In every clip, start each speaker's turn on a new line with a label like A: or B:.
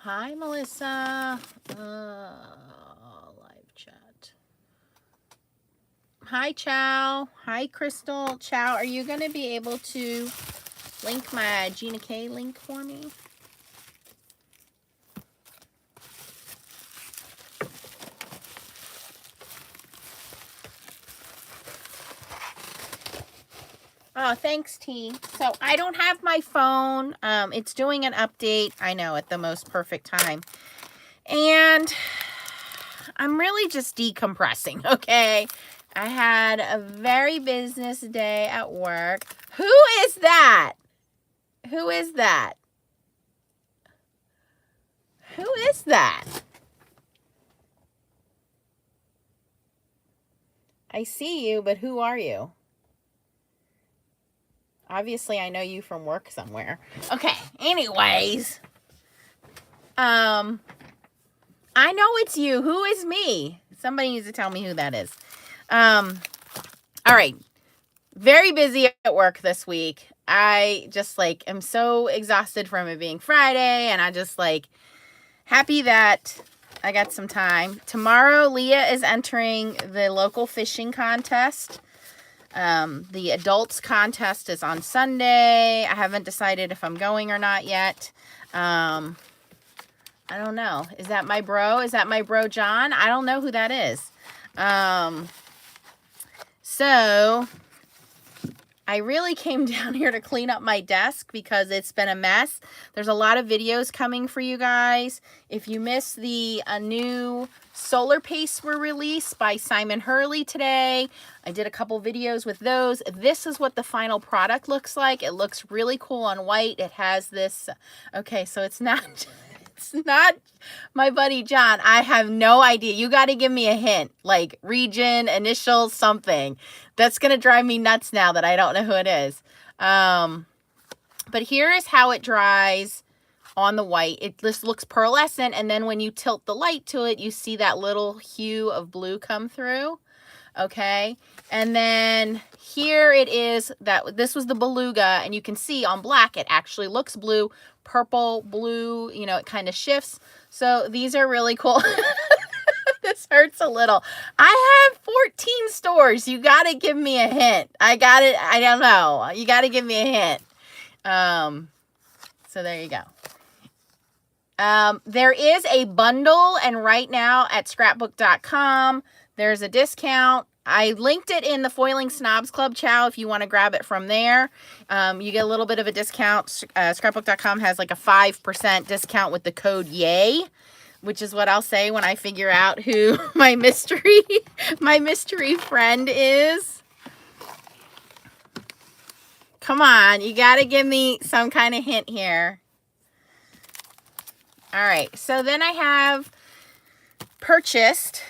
A: Hi, Melissa. Live chat. Hi, Chow. Hi, Crystal. Chow, are you going to be able to link my GinaK link for me? Oh, thanks, T. So I don't have my phone. It's doing an update, I know, at the most perfect time. And I'm really just decompressing, okay? I had a very business day at work. Who is that? Who is that? Who is that? I see you, but who are you? Obviously, I know you from work somewhere. Okay, anyways. I know it's you. Who is me? Somebody needs to tell me who that is. All right. Very busy at work this week. I just am so exhausted from it being Friday, and I just happy that I got some time. Tomorrow, Leah is entering the local fishing contest. The adults contest is on Sunday. I haven't decided if I'm going or not yet. I don't know. Is that my bro? Is that my bro, John? I don't know who that is. So I really came down here to clean up my desk because it's been a mess. There's a lot of videos coming for you guys. If you missed the new solar pastes were released by Simon Hurley today. I did a couple videos with those. This is what the final product looks like. It looks really cool on white. It has this, okay, so it's not, it's not my buddy John. I have no idea. You got to give me a hint, like region, initials, something. That's going to drive me nuts now that I don't know who it is. But here is how it dries on the white. It just looks pearlescent, and then when you tilt the light to it, you see that little hue of blue come through. Okay, and then here it is. This was the beluga, and you can see on black it actually looks blue, purple, blue, you know, it kind of shifts. So these are really cool. This hurts a little. I have 14 stores. You got to give me a hint. I got it. I don't know. You got to give me a hint. So there you go. There is a bundle, and right now at scrapbook.com, there's a discount. I linked it in the Foiling Snobs Club, Chow, if you want to grab it from there. You get a little bit of a discount. Scrapbook.com has like a 5% discount with the code YAY, which is what I'll say when I figure out who my mystery friend is. Come on, you got to give me some kind of hint here. All right, so then I have purchased,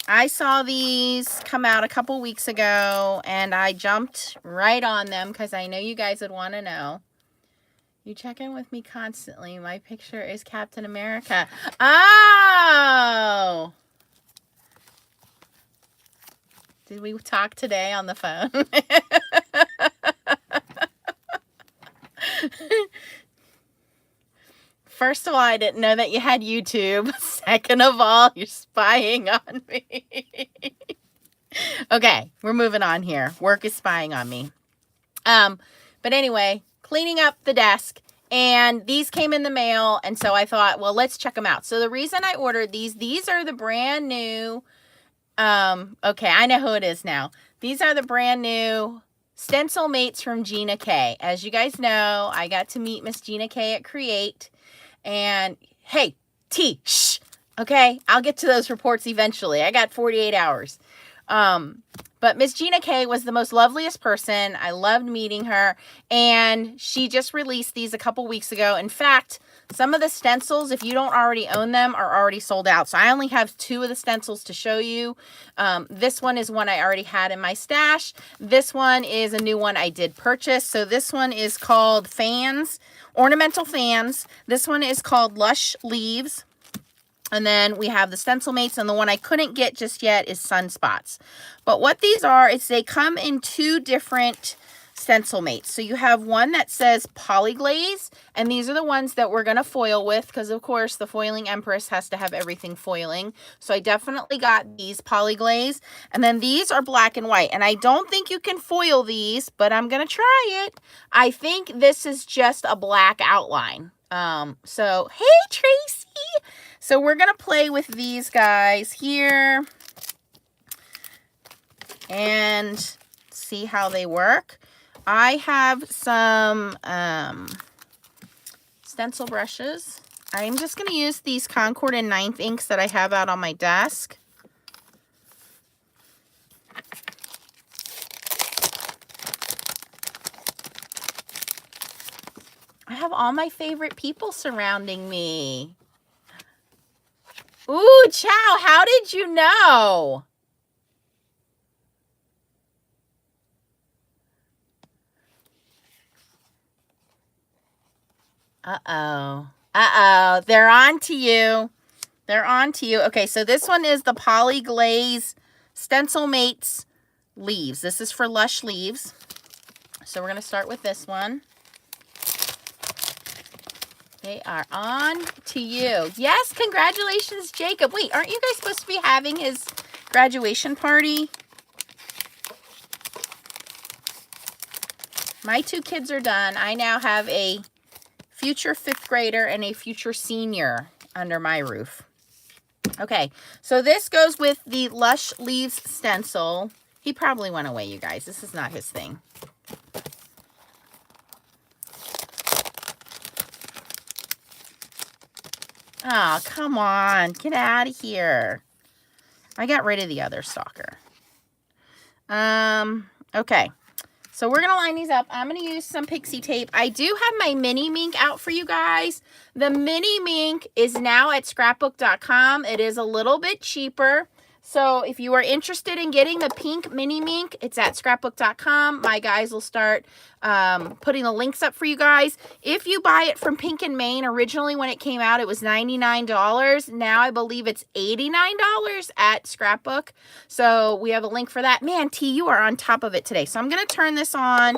A: I saw these come out a couple weeks ago, and I jumped right on them because I know you guys would want to know. You check in with me constantly. My picture is Captain America. Oh! Did we talk today on the phone? First of all, I didn't know that you had YouTube. Second of all, you're spying on me. Okay, we're moving on here. Work is spying on me. But anyway, cleaning up the desk, and these came in the mail, and so I thought, well, let's check them out. So the reason I ordered these are the brand new, okay, I know who it is now. These are the brand new stencil mates from GinaK. As you guys know, I got to meet Miss GinaK at Create. And hey, T, shh, okay, I'll get to those reports eventually. I got 48 hours. But Miss GinaK was the most loveliest person. I loved meeting her, and she just released these a couple weeks ago. In fact, some of the stencils, if you don't already own them, are already sold out. So I only have 2 of the stencils to show you. This one is one I already had in my stash. This one is a new one I did purchase. So this one is called Fans, Ornamental Fans. This one is called Lush Leaves. And then we have the stencil mates, and the one I couldn't get just yet is Sunspots. But what these are is they come in 2 different stencil mates. So you have one that says polyglaze, and these are the ones that we're going to foil with, because of course the foiling empress has to have everything foiling. So I definitely got these polyglaze, and then these are black and white, and I don't think you can foil these, but I'm going to try it. I think this is just a black outline. So hey Tracy, so we're going to play with these guys here and see how they work. I have some stencil brushes. I'm just going to use these Concord and 9th inks that I have out on my desk. I have all my favorite people surrounding me. Ooh, Chow, how did you know? Uh-oh. Uh-oh. They're on to you. They're on to you. Okay, so this one is the Polyglaze Stencil Mates Leaves. This is for Lush Leaves. So we're going to start with this one. They are on to you. Yes, congratulations, Jacob. Wait, aren't you guys supposed to be having his graduation party? My 2 kids are done. I now have a future 5th grader and a future senior under my roof. Okay, so this goes with the Lush Leaves stencil. He probably went away, you guys. This is not his thing. Oh, come on. Get out of here. I got rid of the other stalker. Okay. So we're going to line these up. I'm going to use some pixie tape. I do have my mini minc out for you guys. The mini minc is now at scrapbook.com. It is a little bit cheaper. So if you are interested in getting the pink mini minc, it's at scrapbook.com. My guys will start putting the links up for you guys. If you buy it from Pink and Main, originally when it came out, it was $99. Now I believe it's $89 at Scrapbook. So we have a link for that. Man, T, you are on top of it today. So I'm going to turn this on.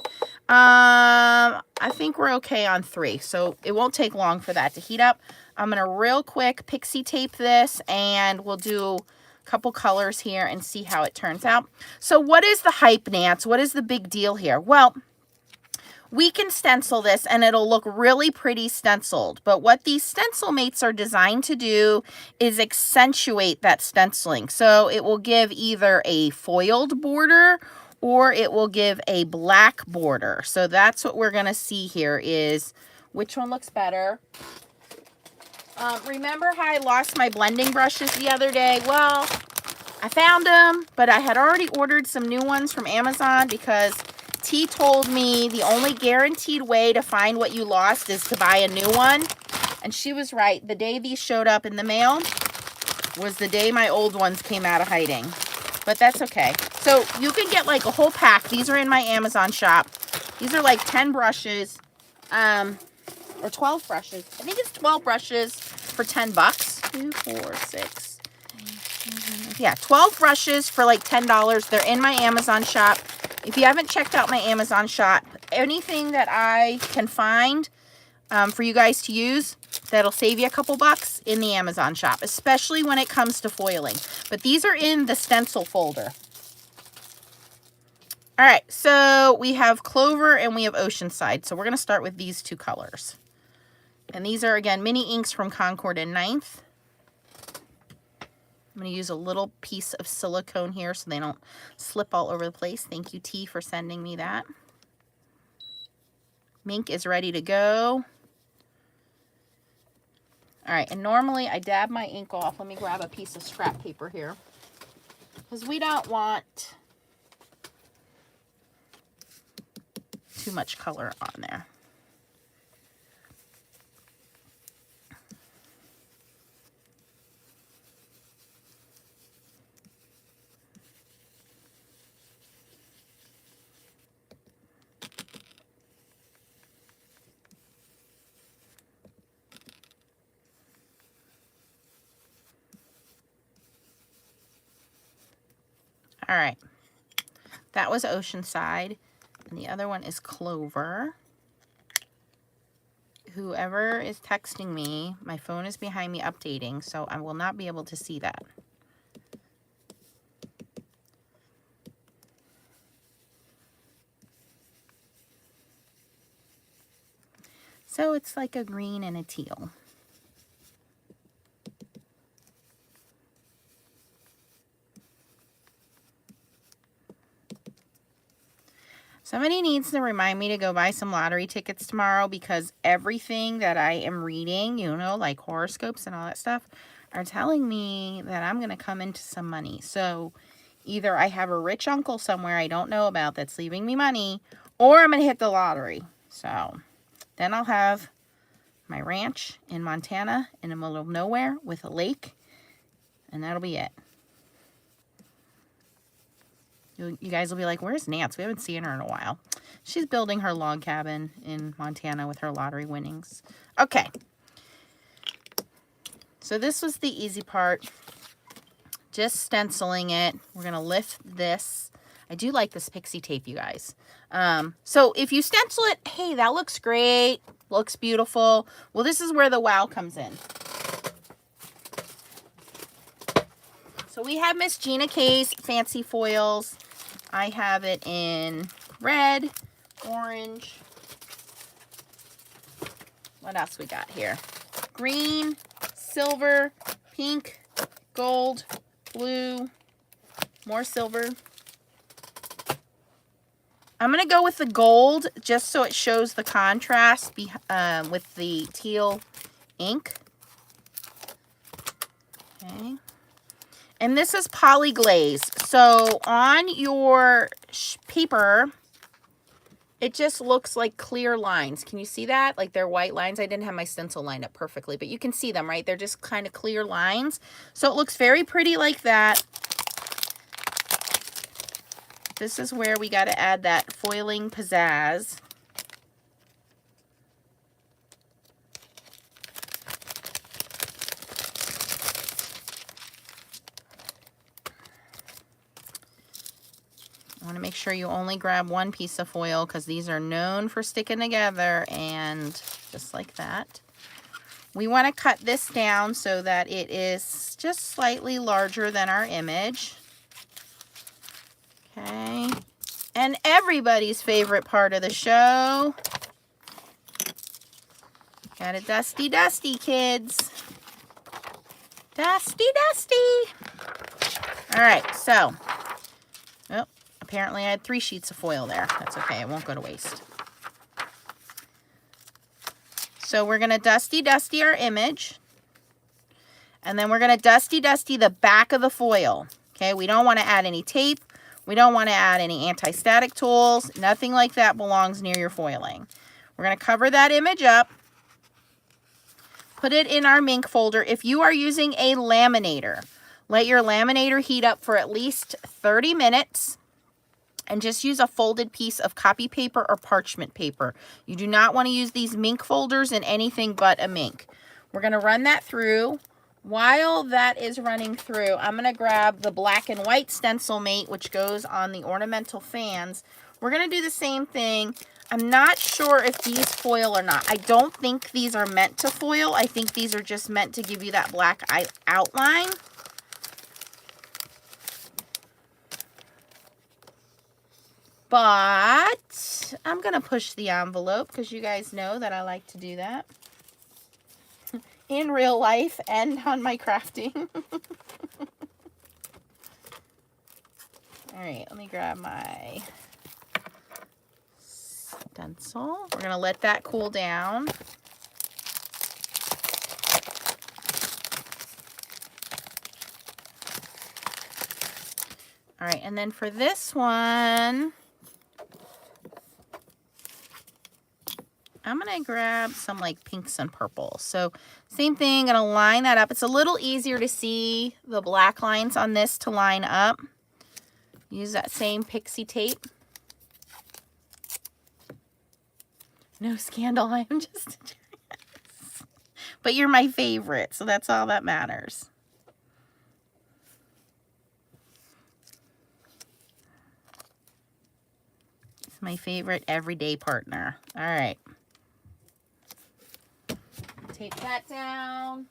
A: I think we're okay on 3. So it won't take long for that to heat up. I'm going to real quick pixie tape this, and we'll do couple colors here and see how it turns out. So what is the hype, Nance? What is the big deal here? Well, we can stencil this and it'll look really pretty stenciled. But what these stencil mates are designed to do is accentuate that stenciling. So it will give either a foiled border or it will give a black border. So that's what we're going to see here is which one looks better. Remember how I lost my blending brushes the other day? Well, I found them, but I had already ordered some new ones from Amazon because T told me the only guaranteed way to find what you lost is to buy a new one. And she was right. The day these showed up in the mail was the day my old ones came out of hiding. But that's okay. So you can get like a whole pack. These are in my Amazon shop. These are like 10 brushes. Or 12 brushes. I think it's 12 brushes for 10 bucks. 2, 4, 6. Yeah, 12 brushes for like $10. They're in my Amazon shop. If you haven't checked out my Amazon shop, anything that I can find for you guys to use that'll save you a couple bucks in the Amazon shop, especially when it comes to foiling. But these are in the stencil folder. All right, so we have Clover and we have Oceanside. So we're going to start with these 2 colors. And these are, again, mini inks from Concord and 9th. I'm going to use a little piece of silicone here so they don't slip all over the place. Thank you, T, for sending me that. Minc is ready to go. All right, and normally I dab my ink off. Let me grab a piece of scrap paper here, because we don't want too much color on there. All right, that was Oceanside. And the other one is Clover. Whoever is texting me, my phone is behind me updating, so I will not be able to see that. So it's like a green and a teal. Somebody needs to remind me to go buy some lottery tickets tomorrow, because everything that I am reading, you know, like horoscopes and all that stuff, are telling me that I'm going to come into some money. So either I have a rich uncle somewhere I don't know about that's leaving me money, or I'm going to hit the lottery. So then I'll have my ranch in Montana in the middle of nowhere with a lake, and that'll be it. You guys will be like, where's Nance? We haven't seen her in a while. She's building her log cabin in Montana with her lottery winnings. Okay. So this was the easy part. Just stenciling it. We're going to lift this. I do like this pixie tape, you guys. So if you stencil it, hey, that looks great. Looks beautiful. Well, this is where the wow comes in. So we have Miss GinaK's fancy foils. I have it in red, orange. What else we got here? Green, silver, pink, gold, blue, more silver. I'm going to go with the gold just so it shows the contrast with the teal ink. Okay. And this is polyglaze. So on your paper, it just looks like clear lines. Can you see that? Like they're white lines. I didn't have my stencil lined up perfectly, but you can see them, right? They're just kind of clear lines. So it looks very pretty like that. This is where we got to add that foiling pizzazz. I want to make sure you only grab one piece of foil, because these are known for sticking together, and just like that. We want to cut this down so that it is just slightly larger than our image. Okay. And everybody's favorite part of the show. Got a dusty, dusty, kids. Dusty, dusty. All right, so. Oh, apparently I had 3 sheets of foil there. That's okay, it won't go to waste. So we're going to dusty, dusty our image. And then we're going to dusty, dusty the back of the foil. Okay, we don't want to add any tape. We don't want to add any anti-static tools. Nothing like that belongs near your foiling. We're going to cover that image up. Put it in our minc folder. If you are using a laminator, let your laminator heat up for at least 30 minutes. And just use a folded piece of copy paper or parchment paper. You do not want to use these minc folders in anything but a minc. We're going to run that through. While that is running through, I'm going to grab the black and white stencil mate, which goes on the ornamental fans. We're going to do the same thing. I'm not sure if these foil or not. I don't think these are meant to foil. I think these are just meant to give you that black outline. But I'm going to push the envelope, because you guys know that I like to do that. In real life and on my crafting. All right, let me grab my stencil. We're going to let that cool down. All right, and then for this one, I'm going to grab some like pinks and purples. So same thing, going to line that up. It's a little easier to see the black lines on this to line up. Use that same pixie tape. No scandal, I am just but you're my favorite, so that's all that matters. My favorite everyday partner. All right. Tape that down.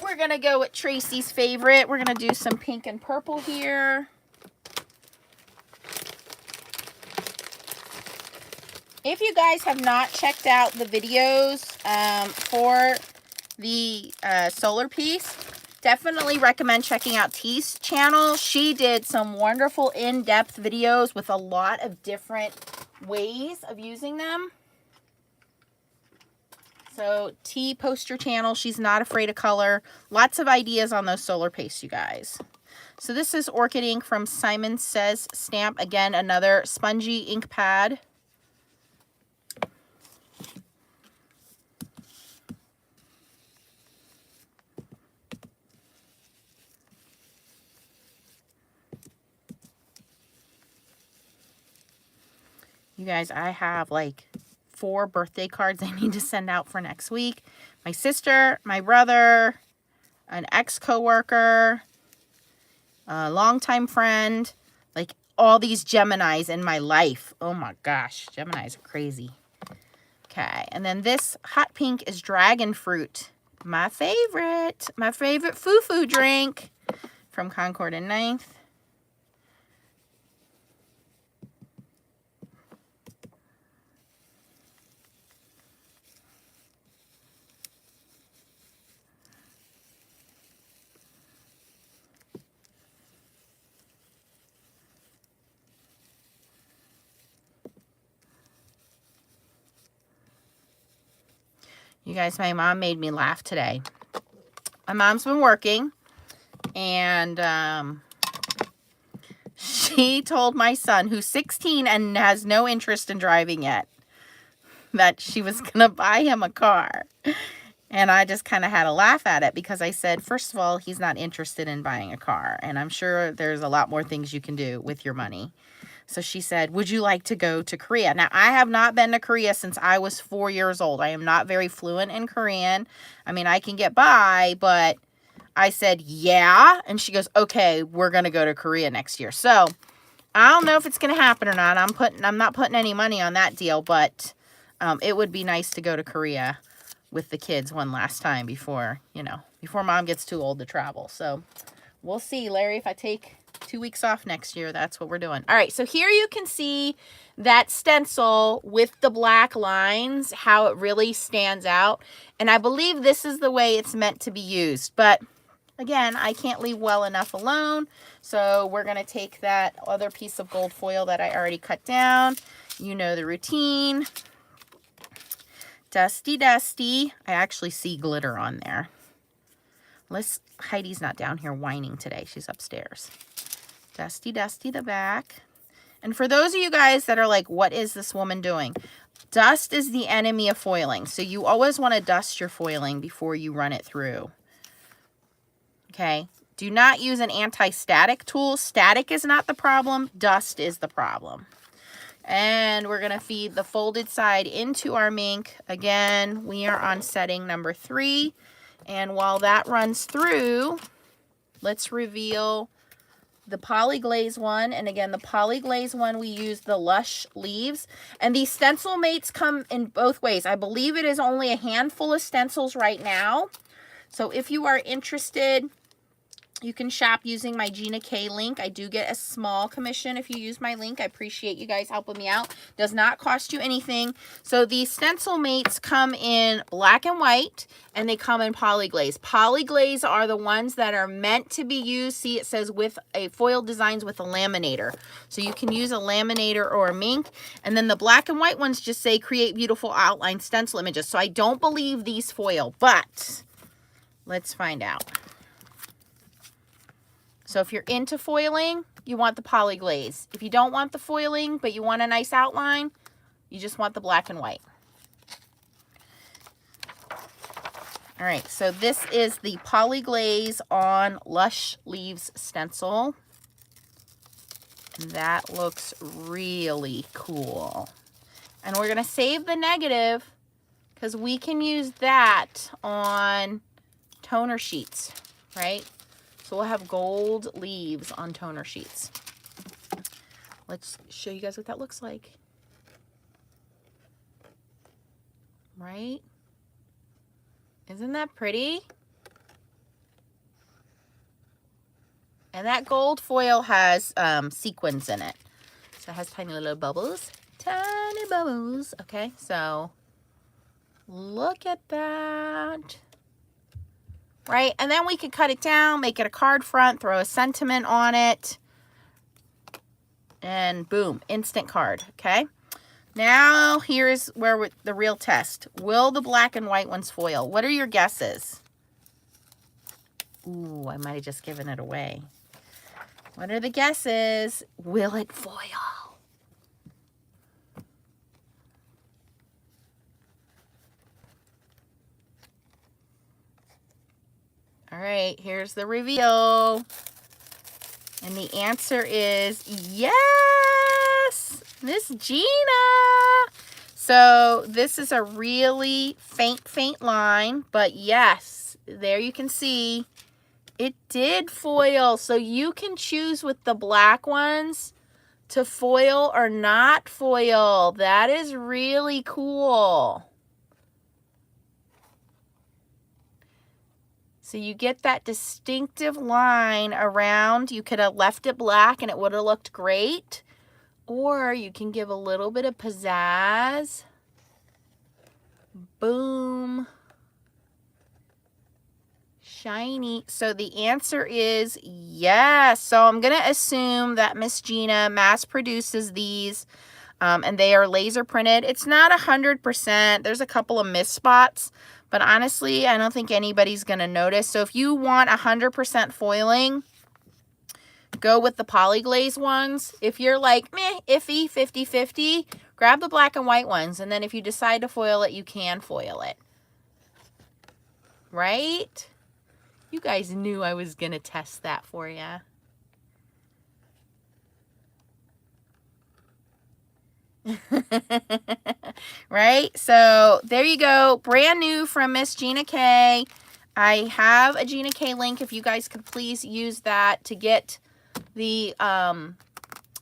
A: We're going to go with Tracy's favorite. We're going to do some pink and purple here. If you guys have not checked out the videos for the solar piece, definitely recommend checking out T's channel. She did some wonderful in-depth videos with a lot of different ways of using them. So T, post your channel. She's not afraid of color. Lots of ideas on those solar pastes, you guys. So this is Orchid ink from Simon Says Stamp. Again, another spongy ink pad. You guys, I have like 4 birthday cards I need to send out for next week. My sister, my brother, an ex-coworker, a longtime friend, like all these Geminis in my life. Oh my gosh, Geminis are crazy. Okay, and then this hot pink is dragon fruit. My favorite foo-foo drink from Concord and 9th. You guys, my mom made me laugh today. My mom's been working, and she told my son, who's 16 and has no interest in driving yet, that she was going to buy him a car. And I just kind of had a laugh at it because I said, first of all, he's not interested in buying a car. And I'm sure there's a lot more things you can do with your money. So she said, would you like to go to Korea? Now, I have not been to Korea since I was 4 years old. I am not very fluent in Korean. I mean, I can get by, but I said, yeah. And she goes, okay, we're going to go to Korea next year. So I don't know if it's going to happen or not. I'm not putting any money on that deal, but it would be nice to go to Korea with the kids one last time before, before mom gets too old to travel. So we'll see, Larry, if I take 2 weeks off next year, that's what we're doing. All right, so here you can see that stencil with the black lines, how it really stands out. And I believe this is the way it's meant to be used. But again, I can't leave well enough alone. So we're going to take that other piece of gold foil that I already cut down. You know the routine. Dusty, dusty. I actually see glitter on there. Heidi's not down here whining today. She's upstairs. Dusty, dusty the back. And for those of you guys that are like, what is this woman doing? Dust is the enemy of foiling. So you always want to dust your foiling before you run it through. Okay. Do not use an anti-static tool. Static is not the problem. Dust is the problem. And we're going to feed the folded side into our minc. Again, we are on setting number 3. And while that runs through, let's reveal the polyglaze one. And again, the polyglaze one, we use the Lush leaves. And these stencil mates come in both ways. I believe it is only a handful of stencils right now. So if you are interested, you can shop using my GinaK link. I do get a small commission if you use my link. I appreciate you guys helping me out. Does not cost you anything. So these stencil mates come in black and white, and they come in polyglaze. Polyglaze are the ones that are meant to be used. See, it says with a foil designs with a laminator. So you can use a laminator or a minc. And then the black and white ones just say create beautiful outline stencil images. So I don't believe these foil, but let's find out. So if you're into foiling, you want the polyglaze. If you don't want the foiling, but you want a nice outline, you just want the black and white. All right, so this is the polyglaze on Lush Leaves stencil. And that looks really cool. And we're going to save the negative because we can use that on toner sheets, right? So we'll have gold leaves on toner sheets. Let's show you guys what that looks like. Right? Isn't that pretty? And that gold foil has sequins in it. So it has tiny little bubbles. Tiny bubbles. Okay, so look at that. Right? And then we could cut it down, make it a card front, throw a sentiment on it. And boom, instant card. Okay? Now here's where the real test. Will the black and white ones foil? What are your guesses? Ooh, I might have just given it away. What are the guesses? Will it foil? All right, here's the reveal. And the answer is yes, Miss Gina. So this is a really faint line, but yes, there you can see it did foil. So you can choose with the black ones to foil or not foil. That is really cool. So you get that distinctive line around. You could have left it black and it would have looked great. Or you can give a little bit of pizzazz. Boom. Shiny. So the answer is yes. So I'm going to assume that Miss Gina mass produces these and they are laser printed. It's not 100%. There's a couple of miss spots, but honestly, I don't think anybody's going to notice. So if you want 100% foiling, go with the polyglaze ones. If you're like, meh, iffy, 50-50, grab the black and white ones. And then if you decide to foil it, you can foil it. Right? You guys knew I was going to test that for you. Right? So there you go. Brand new from Miss GinaK. I have a GinaK link if you guys could please use that to get the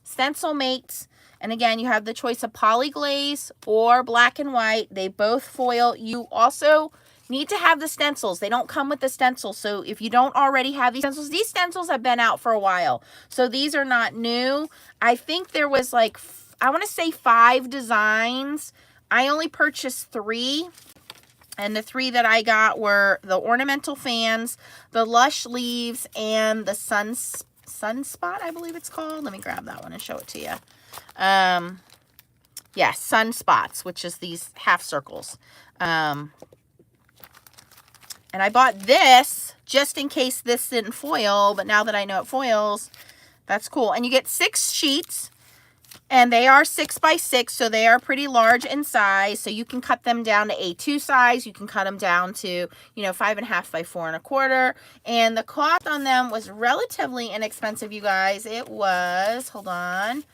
A: stencil mates. And again, you have the choice of polyglaze or black and white. They both foil. You also need to have the stencils. They don't come with the stencils. So if you don't already have these stencils have been out for a while. So these are not new. I think there was like, I want to say 5 designs. I only purchased 3. And the 3 that I got were the ornamental fans, the lush leaves, and the sunspot, I believe it's called. Let me grab that one and show it to you. Yeah, sunspots, which is these half circles. And I bought this just in case this didn't foil, but now that I know it foils, that's cool. And you get 6 sheets, and they are 6 by 6, so they are pretty large in size. So you can cut them down to A2 size. You can cut them down to, 5.5 by 4.25. And the cost on them was relatively inexpensive, you guys. It was, hold on,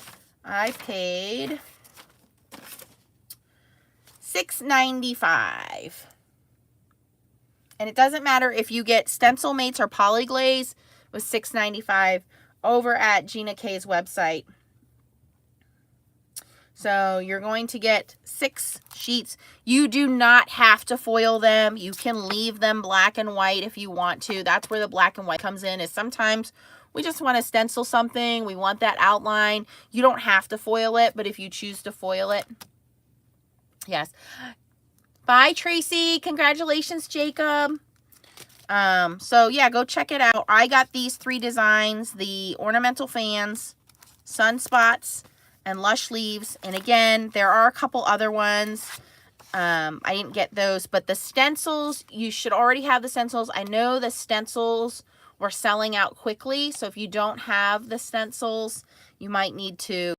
A: I paid $6.95. And it doesn't matter if you get stencil mates or polyglaze, it was $6.95 over at GinaK's website. So you're going to get 6 sheets. You do not have to foil them. You can leave them black and white if you want to. That's where the black and white comes in, is sometimes we just want to stencil something. We want that outline. You don't have to foil it, but if you choose to foil it, yes. Bye, Tracy. Congratulations, Jacob. So yeah, go check it out. I got these 3 designs, the ornamental fans, sunspots, and lush leaves. And again, there are a couple other ones. I didn't get those, but the stencils, you should already have the stencils. I know the stencils were selling out quickly. So if you don't have the stencils, you might need to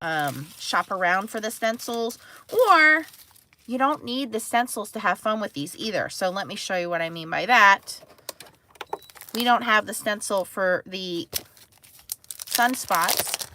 A: shop around for the stencils, or you don't need the stencils to have fun with these either. So let me show you what I mean by that. We don't have the stencil for the sunspots.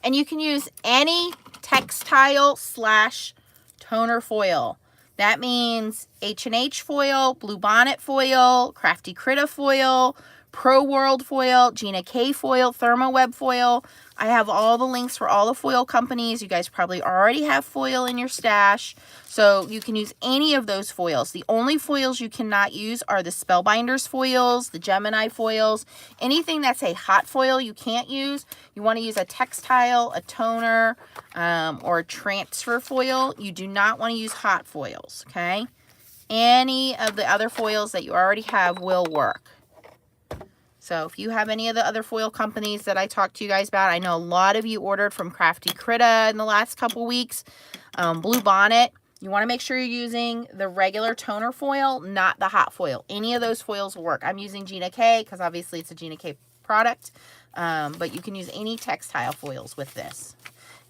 A: And you can use any textile / toner foil. That means H&H foil, Bluebonnet foil, Crafty Critta foil, Pro World foil, GinaK foil, ThermoWeb foil. I have all the links for all the foil companies. You guys probably already have foil in your stash, so you can use any of those foils. The only foils you cannot use are the Spellbinders foils, the Gemini foils. Anything that's a hot foil you can't use. You want to use a textile, a toner, or a transfer foil. You do not want to use hot foils, okay? Any of the other foils that you already have will work. So if you have any of the other foil companies that I talked to you guys about, I know a lot of you ordered from Crafty Critta in the last couple weeks. Bluebonnet, you want to make sure you're using the regular toner foil, not the hot foil. Any of those foils will work. I'm using GinaK because obviously it's a GinaK product, but you can use any textile foils with this.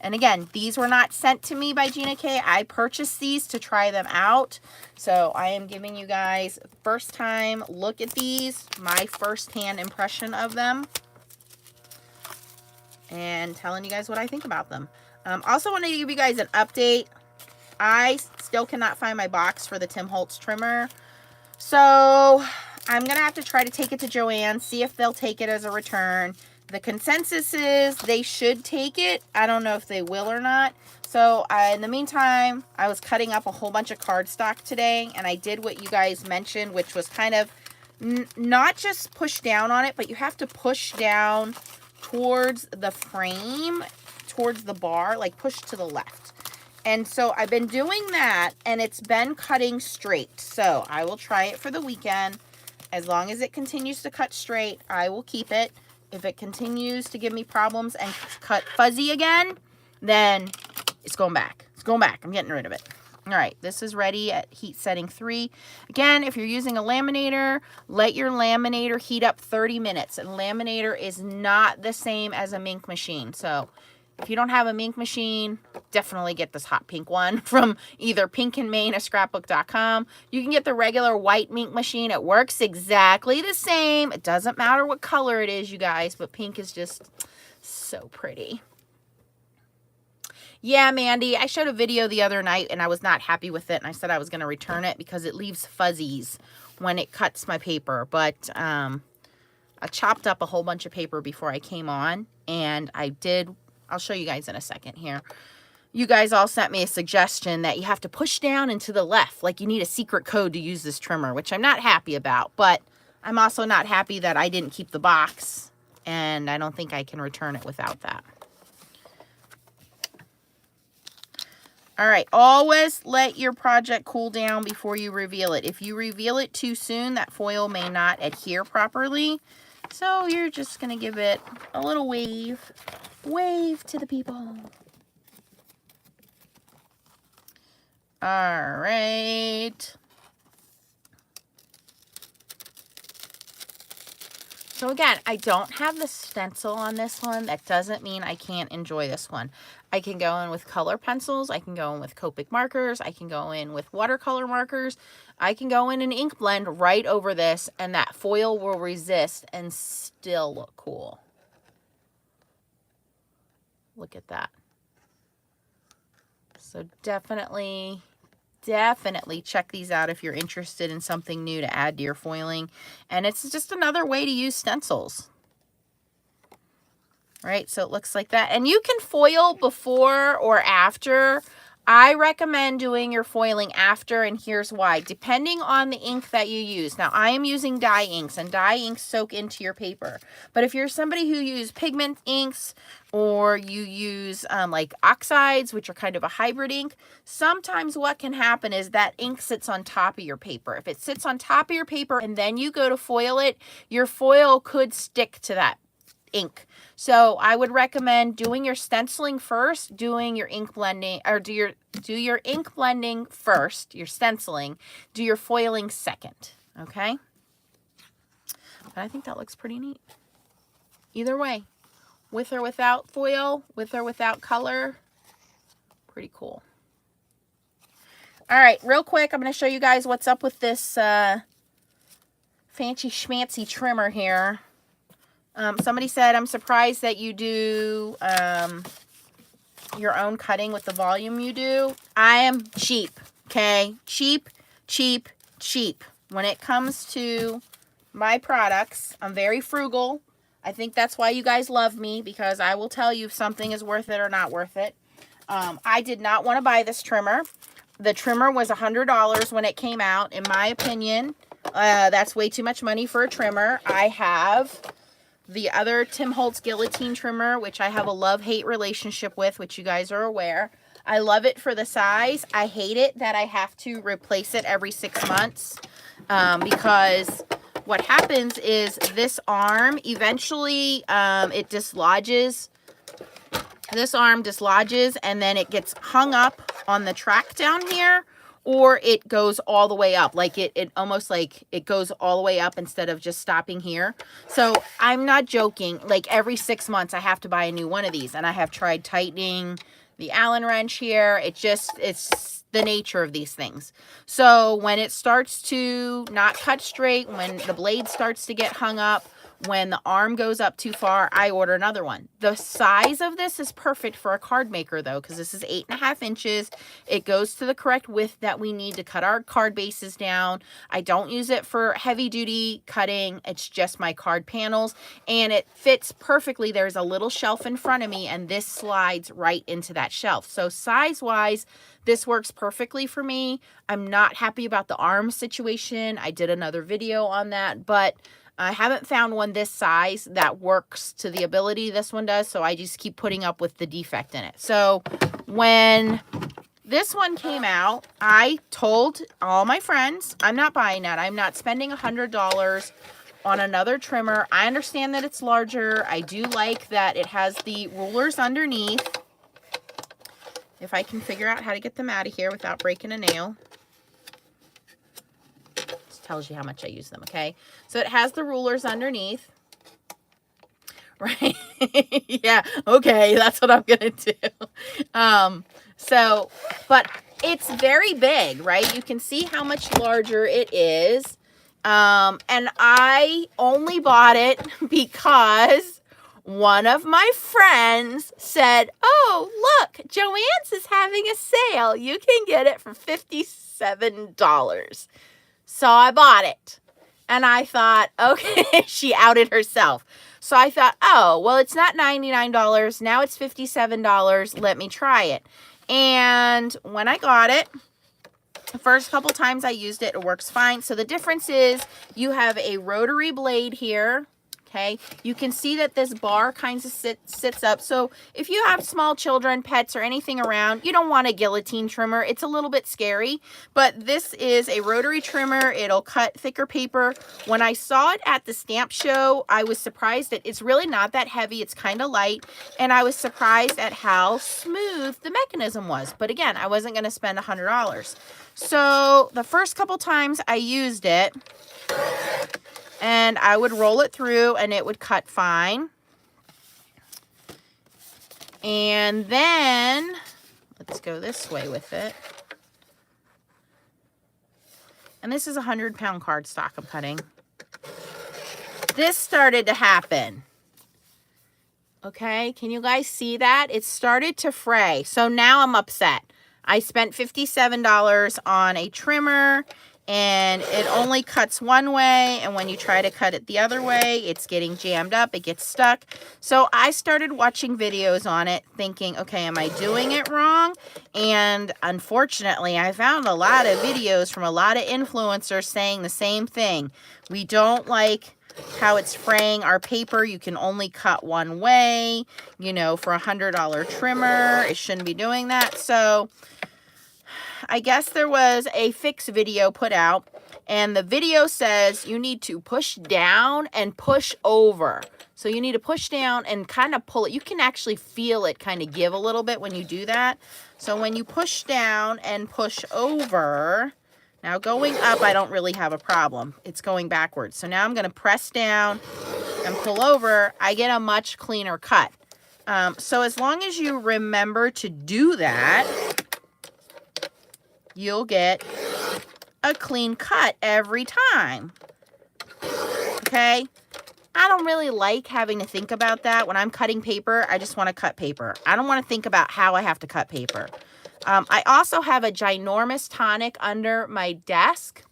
A: And again, these were not sent to me by GinaK. I purchased these to try them out. So I am giving you guys first time look at these, my first-hand impression of them, and telling you guys what I think about them. Also wanted to give you guys an update. I still cannot find my box for the Tim Holtz trimmer. So I'm going to have to try to take it to Joann, see if they'll take it as a return. The consensus is they should take it. I don't know if they will or not. So in the meantime, I was cutting up a whole bunch of cardstock today, and I did what you guys mentioned, which was kind of not just push down on it, but you have to push down towards the frame, towards the bar, like push to the left. And so I've been doing that, and it's been cutting straight. So I will try it for the weekend. As long as it continues to cut straight, I will keep it. If it continues to give me problems and cut fuzzy again, then it's going back. It's going back. I'm getting rid of it. All right, this is ready at heat setting 3. Again, if you're using a laminator, let your laminator heat up 30 minutes. And laminator is not the same as a minc machine. So if you don't have a minc machine, definitely get this hot pink one from either Pink and Maine or Scrapbook.com. You can get the regular white minc machine. It works exactly the same. It doesn't matter what color it is, you guys, but pink is just so pretty. Yeah, Mandy, I showed a video the other night and I was not happy with it, and I said I was going to return it because it leaves fuzzies when it cuts my paper. But I chopped up a whole bunch of paper before I came on, and I'll show you guys in a second here. You guys all sent me a suggestion that you have to push down and to the left, like you need a secret code to use this trimmer, which I'm not happy about, but I'm also not happy that I didn't keep the box, and I don't think I can return it without that. All right, always let your project cool down before you reveal it. If you reveal it too soon, that foil may not adhere properly. So you're just going to give it a little wave. Wave to the people. All right. So again, I don't have the stencil on this one. That doesn't mean I can't enjoy this one. I can go in with color pencils. I can go in with Copic markers. I can go in with watercolor markers. I can go in an ink blend right over this, and that foil will resist and still look cool. Look at that. So definitely check these out if you're interested in something new to add to your foiling. And it's just another way to use stencils. Right, so it looks like that. And you can foil before or after. I recommend doing your foiling after, and here's why. Depending on the ink that you use. Now, I am using dye inks, and dye inks soak into your paper. But if you're somebody who uses pigment inks, or you use like oxides, which are kind of a hybrid ink, sometimes what can happen is that ink sits on top of your paper. If it sits on top of your paper and then you go to foil it, your foil could stick to that ink. So I would recommend doing your stenciling first, doing your ink blending, or do your ink blending first, your stenciling, do your foiling second, okay? But I think that looks pretty neat. Either way, with or without foil, with or without color, pretty cool. All right, real quick, I'm going to show you guys what's up with this fancy schmancy trimmer here. Somebody said, I'm surprised that you do your own cutting with the volume you do. I am cheap, okay? Cheap, cheap, cheap. When it comes to my products, I'm very frugal. I think that's why you guys love me, because I will tell you if something is worth it or not worth it. I did not want to buy this trimmer. The trimmer was $100 when it came out. In my opinion, that's way too much money for a trimmer. I have the other Tim Holtz guillotine trimmer, which I have a love-hate relationship with, which you guys are aware. I love it for the size. I hate it that I have to replace it every 6 months, because what happens is this arm eventually it dislodges. This arm dislodges and then it gets hung up on the track down here, or it goes all the way up. Like it almost like it goes all the way up instead of just stopping here. So I'm not joking. Like every 6 months I have to buy a new one of these, and I have tried tightening the Allen wrench here. It's the nature of these things. So when it starts to not cut straight, when the blade starts to get hung up, when the arm goes up too far, I order another one. The size of this is perfect for a card maker though, because this is 8.5 inches. It goes to the correct width that we need to cut our card bases down. I don't use it for heavy duty cutting. It's just my card panels, and it fits perfectly. There's a little shelf in front of me, and this slides right into that shelf. So size wise, this works perfectly for me. I'm not happy about the arm situation. I did another video on that, but I haven't found one this size that works to the ability this one does, so I just keep putting up with the defect in it. So when this one came out, I told all my friends, I'm not buying that. I'm not spending $100 on another trimmer. I understand that it's larger. I do like that it has the rulers underneath. If I can figure out how to get them out of here without breaking a nail. Tells you how much I use them, okay? So it has the rulers underneath, right? Yeah, okay, that's what I'm gonna do. But it's very big, right? You can see how much larger it is. And I only bought it because one of my friends said, oh, look, Joann's is having a sale. You can get it for $57. So I bought it, and I thought, okay, she outed herself. So I thought, oh, well, it's not $99. Now it's $57. Let me try it. And when I got it, the first couple times I used it, it works fine. So the difference is you have a rotary blade here. Okay, you can see that this bar kind of sits up. So if you have small children, pets, or anything around, you don't want a guillotine trimmer. It's a little bit scary, but this is a rotary trimmer. It'll cut thicker paper. When I saw it at the stamp show, I was surprised that it's really not that heavy. It's kind of light, and I was surprised at how smooth the mechanism was. But again, I wasn't going to spend $100. So the first couple times I used it, and I would roll it through and it would cut fine. And then, let's go this way with it. And this is a 100-pound cardstock I'm cutting. This started to happen. Okay, can you guys see that? It started to fray. So now I'm upset. I spent $57 on a trimmer, and it only cuts one way, and when you try to cut it the other way, it's getting jammed up, it gets stuck. So I started watching videos on it thinking, okay, am I doing it wrong? And unfortunately, I found a lot of videos from a lot of influencers saying the same thing. We don't like how it's fraying our paper. You can only cut one way, you know, for a $100 trimmer. It shouldn't be doing that. So I guess there was a fix video put out, and the video says you need to push down and push over. So you need to push down and kind of pull it. You can actually feel it kind of give a little bit when you do that. So when you push down and push over, now going up, I don't really have a problem. It's going backwards. So now I'm going to press down and pull over. I get a much cleaner cut. So as long as you remember to do that, you'll get a clean cut every time. Okay? I don't really like having to think about that. When I'm cutting paper, I just want to cut paper. I don't want to think about how I have to cut paper. I also have a ginormous tonic under my desk,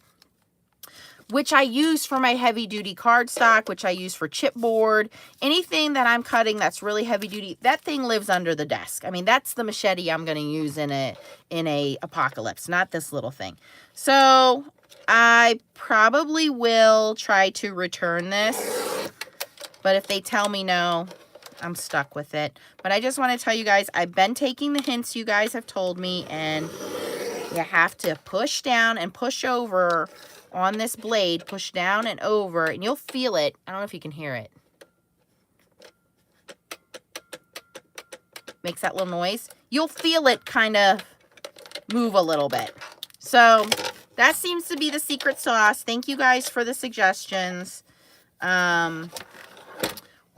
A: which I use for my heavy duty cardstock, which I use for chipboard. Anything that I'm cutting that's really heavy duty, that thing lives under the desk. I mean, that's the machete I'm going to use in a apocalypse, not this little thing. So I probably will try to return this, but if they tell me no, I'm stuck with it. But I just want to tell you guys, I've been taking the hints you guys have told me, and you have to push down and push over on this blade. Push down and over, and you'll feel it. I don't know if you can hear it. Makes that little noise. You'll feel it kind of move a little bit. So that seems to be the secret sauce. Thank you guys for the suggestions. We'll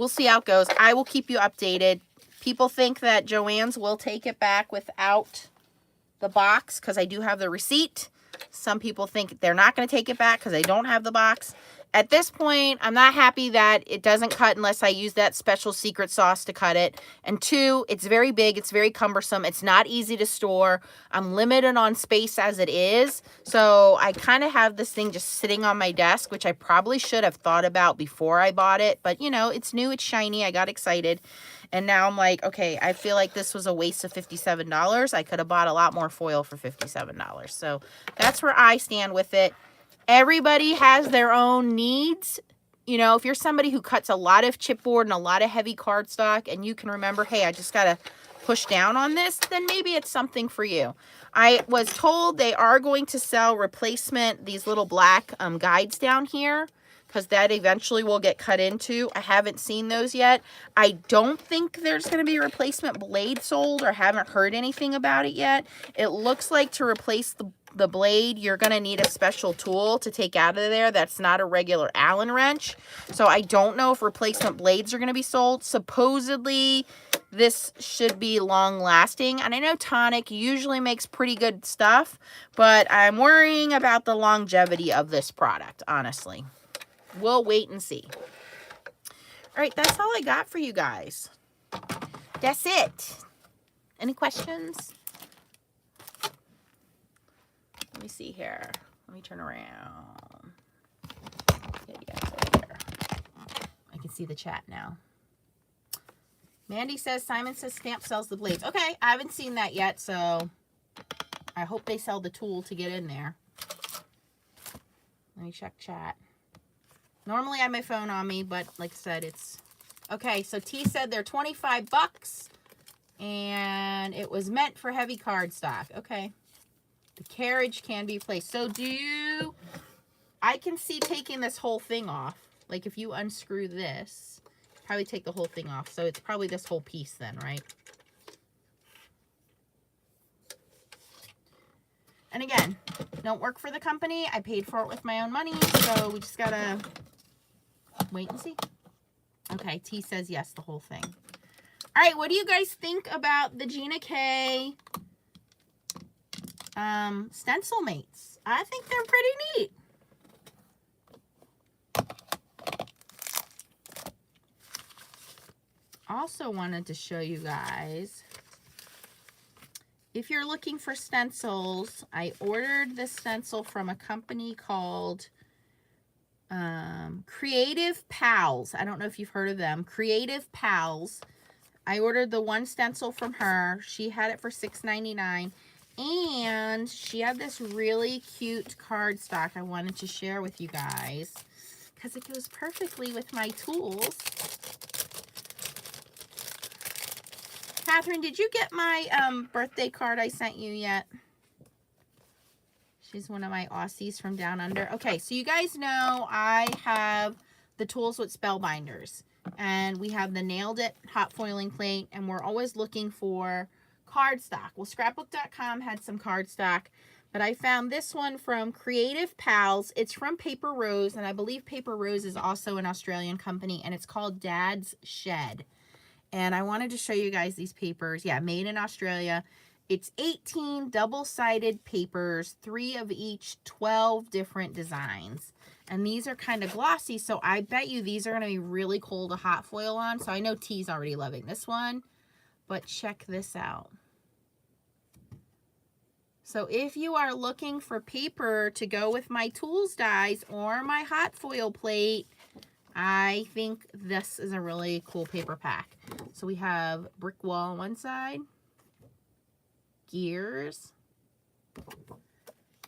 A: see how it goes. I will keep you updated. People think that Joann's will take it back without the box because I do have the receipt. Some people think they're not going to take it back because I don't have the box. At this point, I'm not happy that it doesn't cut unless I use that special secret sauce to cut it. And two, it's very big. It's very cumbersome. It's not easy to store. I'm limited on space as it is. So I kind of have this thing just sitting on my desk, which I probably should have thought about before I bought it. But, you know, it's new. It's shiny. I got excited. And now I'm like, okay, I feel like this was a waste of $57. I could have bought a lot more foil for $57. So that's where I stand with it. Everybody has their own needs. You know, if you're somebody who cuts a lot of chipboard and a lot of heavy cardstock and you can remember, hey, I just got to push down on this, then maybe it's something for you. I was told they are going to sell replacement, these little black guides down here, because that eventually will get cut into. I haven't seen those yet. I don't think there's going to be a replacement blade sold, or haven't heard anything about it yet. It looks like to replace the blade, you're going to need a special tool to take out of there that's not a regular Allen wrench. So I don't know if replacement blades are going to be sold. Supposedly, this should be long lasting. And I know Tonic usually makes pretty good stuff, but I'm worrying about the longevity of this product, honestly. We'll wait and see. All right, that's all I got for you guys. That's it. Any questions? Let me see here. Let me turn around. Get you guys over there. I can see the chat now. Mandy says, Simon says Stamp sells the blades. Okay, I haven't seen that yet, so I hope they sell the tool to get in there. Let me check chat. Normally I have my phone on me, but like I said, it's... Okay, so T said they're 25 bucks, and it was meant for heavy cardstock. Okay. The carriage can be placed. So do you... I can see taking this whole thing off. Like if you unscrew this, probably take the whole thing off. So it's probably this whole piece then, right? And again, don't work for the company. I paid for it with my own money, so we just gotta wait and see. Okay, T says yes, the whole thing. All right, what do you guys think about the GinaK stencil mates? I think they're pretty neat. Also wanted to show you guys, if you're looking for stencils, I ordered this stencil from a company called Creative Pals. I don't know if you've heard of them. Creative Pals. I ordered the one stencil from her. She had it for $6.99. And she had this really cute cardstock I wanted to share with you guys because it goes perfectly with my tools. Catherine, did you get my birthday card I sent you yet? She's one of my Aussies from down under. Okay, so you guys know I have the tools with spellbinders. And we have the Nailed It hot foiling plate. And we're always looking for cardstock. Well, Scrapbook.com had some cardstock. But I found this one from Creative Pals. It's from Paper Rose. And I believe Paper Rose is also an Australian company. And it's called Dad's Shed. And I wanted to show you guys these papers. Yeah, made in Australia. It's 18 double-sided papers, 3 of each, 12 different designs. And these are kind of glossy, so I bet you these are going to be really cool to hot foil on. So I know T's already loving this one, but check this out. So if you are looking for paper to go with my tools dies or my hot foil plate, I think this is a really cool paper pack. So we have brick wall on one side, gears,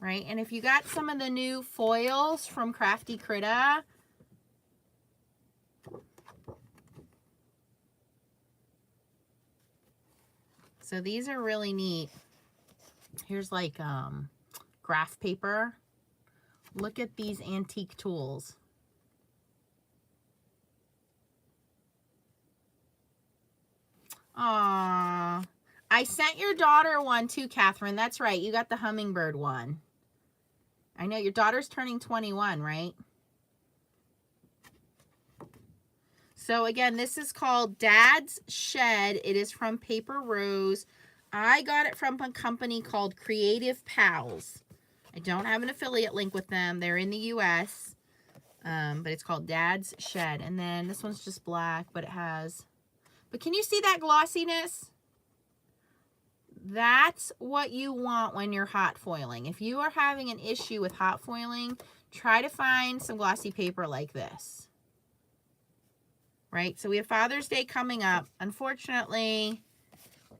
A: right? And if you got some of the new foils from Crafty Critta, so these are really neat. Here's like graph paper. Look at these antique tools. Aww. I sent your daughter one too, Catherine. That's right. You got the hummingbird one. I know your daughter's turning 21, right? So again, this is called Dad's Shed. It is from Paper Rose. I got it from a company called Creative Pals. I don't have an affiliate link with them. They're in the US. But it's called Dad's Shed. And then this one's just black, but it has... But can you see that glossiness? That's what you want when you're hot foiling. If you are having an issue with hot foiling, try to find some glossy paper like this. Right? So we have Father's Day coming up. Unfortunately,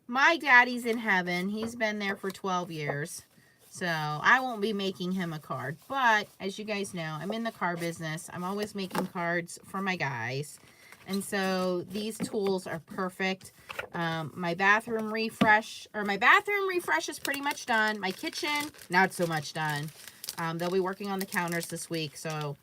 A: my daddy's in heaven. He's been there for 12 years. So I won't be making him a card. But as you guys know, I'm in the card business. I'm always making cards for my guys. And so these tools are perfect. My bathroom refresh is pretty much done. My kitchen, not so much done. They'll be working on the counters this week, so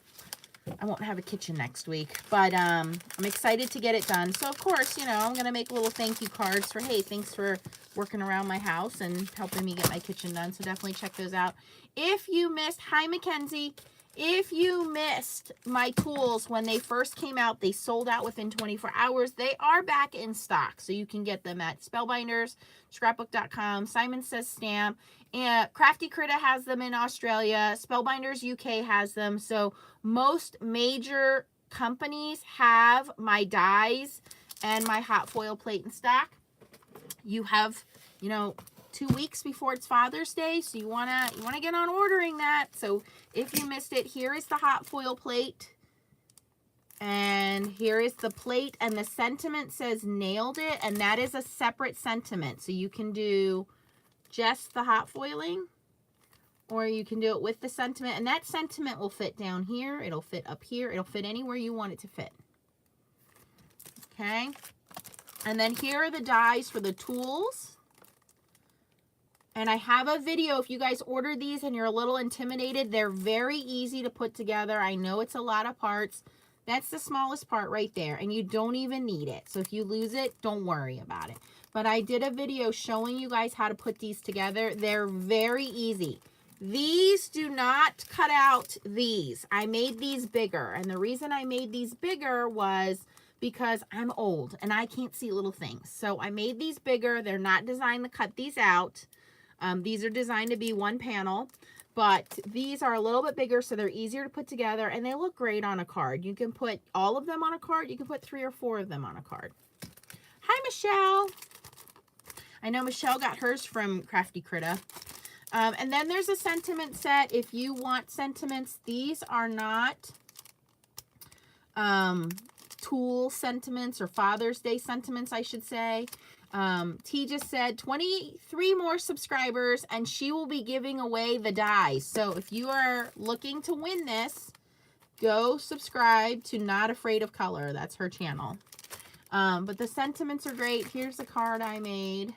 A: I won't have a kitchen next week. But I'm excited to get it done. So, of course, you know, I'm going to make little thank you cards for, hey, thanks for working around my house and helping me get my kitchen done. So definitely check those out. If you missed, hi, Mackenzie. If you missed my tools when they first came out, they sold out within 24 hours. They are back in stock, so you can get them at Spellbinders, Scrapbook.com, Simon Says Stamp, and Crafty Critta has them in Australia. Spellbinders UK has them. So most major companies have my dies and my hot foil plate in stock. You have, you know, 2 weeks before it's Father's Day, so you wanna get on ordering that. So if you missed it, here is the hot foil plate, and here is the plate, and the sentiment says nailed it, and that is a separate sentiment. So you can do just the hot foiling, or you can do it with the sentiment, and that sentiment will fit down here, it'll fit up here, it'll fit anywhere you want it to fit. Okay, and then here are the dies for the tools. And I have a video, if you guys order these and you're a little intimidated, they're very easy to put together. I know it's a lot of parts. That's the smallest part right there, and you don't even need it. So if you lose it, don't worry about it. But I did a video showing you guys how to put these together. They're very easy. These do not cut out these. I made these bigger, and the reason I made these bigger was because I'm old and I can't see little things. So I made these bigger. They're not designed to cut these out. These are designed to be one panel, but these are a little bit bigger, so they're easier to put together, and they look great on a card. You can put all of them on a card. You can put 3 or 4 of them on a card. Hi, Michelle. I know Michelle got hers from Crafty Critta. And then there's a sentiment set. If you want sentiments, these are not tool sentiments or Father's Day sentiments, I should say. T just said 23 more subscribers and she will be giving away the dies. So if you are looking to win this, go subscribe to Not Afraid of Color. That's her channel. But the sentiments are great. Here's the card I made.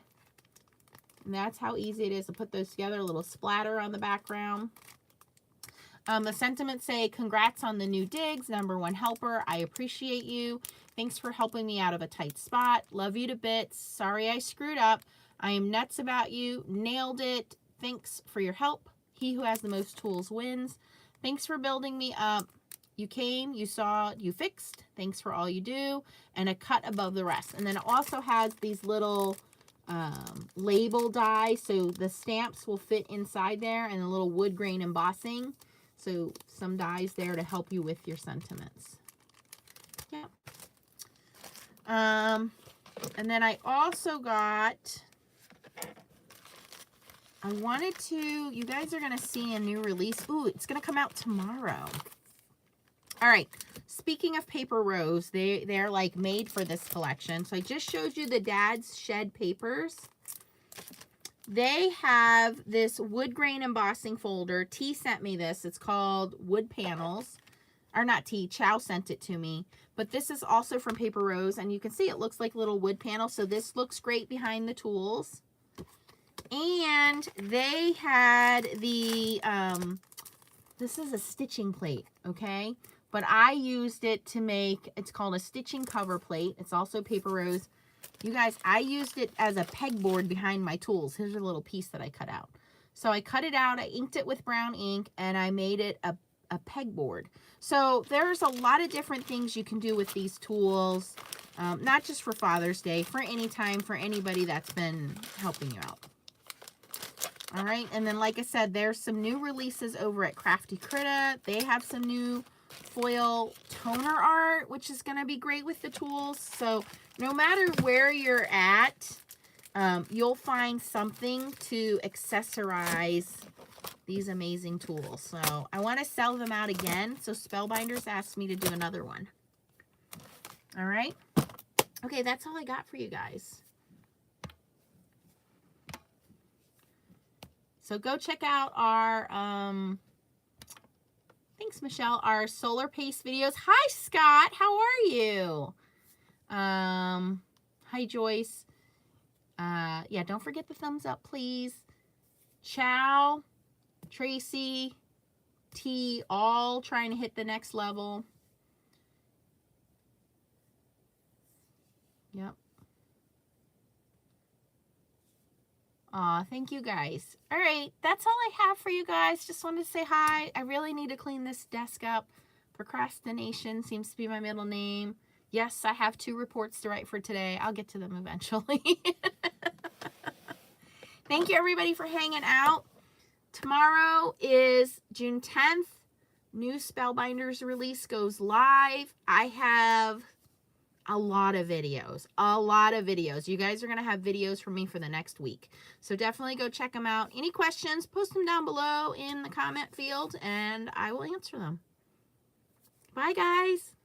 A: And that's how easy it is to put those together. A little splatter on the background. The sentiments say, congrats on the new digs, #1 helper. I appreciate you. Thanks for helping me out of a tight spot. Love you to bits. Sorry I screwed up. I am nuts about you. Nailed it. Thanks for your help. He who has the most tools wins. Thanks for building me up. You came, you saw, you fixed. Thanks for all you do. And a cut above the rest. And then it also has these little label die, so the stamps will fit inside there, and a little wood grain embossing. So some dies there to help you with your sentiments. Yeah. And then I also got, I wanted to, you guys are going to see a new release. Ooh, it's going to come out tomorrow. All right. Speaking of paper rose, they're like made for this collection. So I just showed you the Dad's Shed papers. They have this wood grain embossing folder. T sent me this. It's called Wood Panels. Or not T, Chow sent it to me. But this is also from Paper Rose, and you can see it looks like little wood panels. So this looks great behind the tools. And they had the, this is a stitching plate, okay? But I used it to make, it's called a stitching cover plate. It's also Paper Rose. You guys, I used it as a pegboard behind my tools. Here's a little piece that I cut out. So I cut it out, I inked it with brown ink, and I made it a pegboard. So there's a lot of different things you can do with these tools, not just for Father's Day, for any time, for anybody that's been helping you out. All right, and then like I said, there's some new releases over at Crafty Critta. They have some new foil toner art, which is going to be great with the tools. So no matter where you're at, you'll find something to accessorize these amazing tools. So I want to sell them out again. So Spellbinders asked me to do another one. All right. Okay, that's all I got for you guys. So go check out our, thanks Michelle, our solar paste videos. Hi Scott, how are you? Hi Joyce. Yeah, don't forget the thumbs up, please. Chow, Tracy, T, all trying to hit the next level. Yep. Aw, thank you guys. All right, that's all I have for you guys. Just wanted to say hi. I really need to clean this desk up. Procrastination seems to be my middle name. Yes, I have 2 reports to write for today. I'll get to them eventually. Thank you everybody for hanging out. Tomorrow is June 10th. New Spellbinders release goes live. I have a lot of videos. You guys are going to have videos from me for the next week. So definitely go check them out. Any questions, post them down below in the comment field and I will answer them. Bye guys.